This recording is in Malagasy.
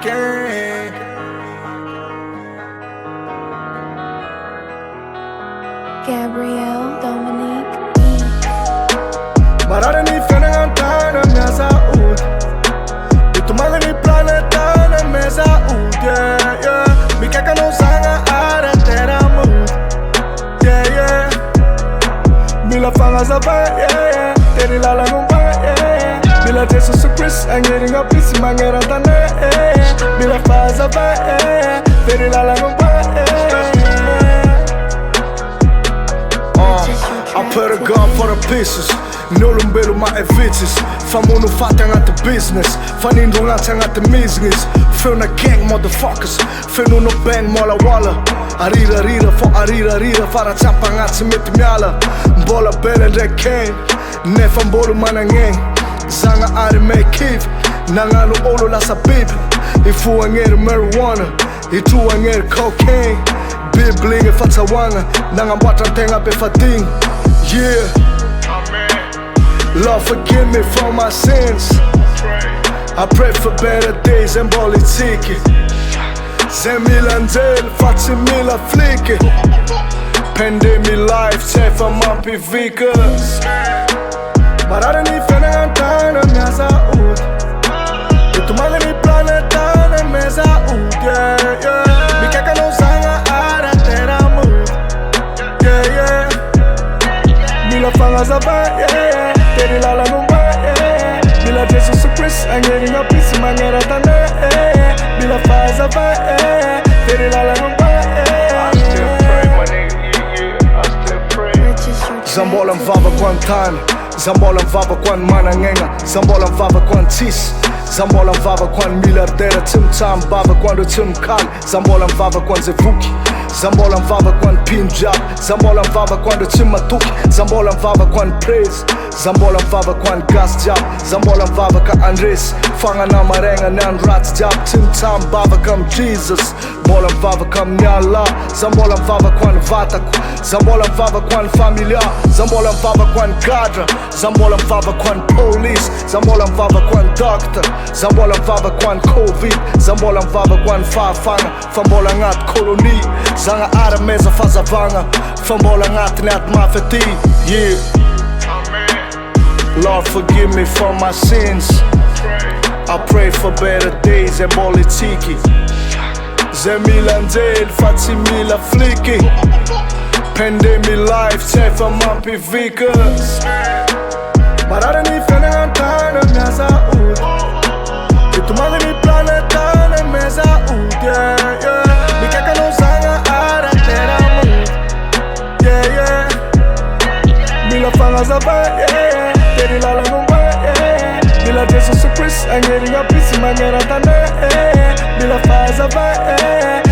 can't. Gabrielle Dominique Mararani fenang antara mesa ud. Itu magani planeta na mesa ud. Yeah, yeah. Mikaka no sanga ara tera mood. Yeah, yeah. Mila fanga zaba, yeah, yeah. Teri lala ngumba, yeah. Mila Jesus Christ, angering up isi mangera tane, yeah. Mila fanga zaba, yeah. Teri lala ngumba, yeah. I put a gun for the pieces. Nolumbelo my evities. Famono fatang at the business. Fanindo ngatang at the business. Feel na gang motherfuckers. Feel no bang mola wala. Arira rira for arira rira. Fara champa ngatsi mit miala. Bola bele de cane. Nefam bolu manangeng. Zanga ari make kiv. Nangalo olo la sa baby. Ifu angere marijuana. Itu angere cocaine. Big bling e fatawanga. Nangambwata tenga pe fating. Yeah. Lord, forgive me for my sins. I pray for better days and politiki. Zemilandel, Fatimila fliki. Pandemic life, safe for my pivikas. Mararani fenangantana mesa ud. Itu magani planeta na mesa ud. Yeah, yeah. Mikaka no sanga ara tera mood. Yeah, yeah. Mila fanga zaba, yeah, yeah. Teri lala ngumba, yeah. Mila Jesus Christ, angering up isi mangera tane, yeah. Mila fanga zaba, yeah. Teri lala ngumba, yeah. I still pray, my nigga, I still pray. Zambola mvava kwantani, zambola mvava kwan manangenga, zambola mvava kwan tis. Zambola mvava kwan milardera tim tam bava kwando tim kali, zambola mvava kwan zevuki. Zambola mvava kwan Punjab, zambola mvava kwando chimatuki, zambola mvava kwan praise, zambola mvava kwan gas job, zambola mvava ka Andres, fanga na marenga nan rat job, tim tam bava kam Jesus, bola mvava kam nyala, zambola mvava kwan vataku, zambola mvava kwan familia, zambola mvava kwan kadra, zambola mvava kwan police, zambola mvava kwan doctor, zambola mvava kwan covid, zambola mvava kwan fafanga, fambola ngat koloni. Zanga ara meza faza vanga. Fambola ngati net mafeti. Yeah. Lord, forgive me for my sins. I pray for better days and politiki. Zemilandel, Fatimila fliki. Pandemic life, safe for my pivikas. Mararani fenangantana mesa ud. Itu magani planeta na mesa ud. Yeah, yeah. Mikaka no sanga ara tera mood. Yeah, yeah. Mila fanga zaba, yeah. Teri lala ngumba, yeah. Mila Jesus Christ, angering up isi mangera tane, yeah. Mila fanga zaba, yeah.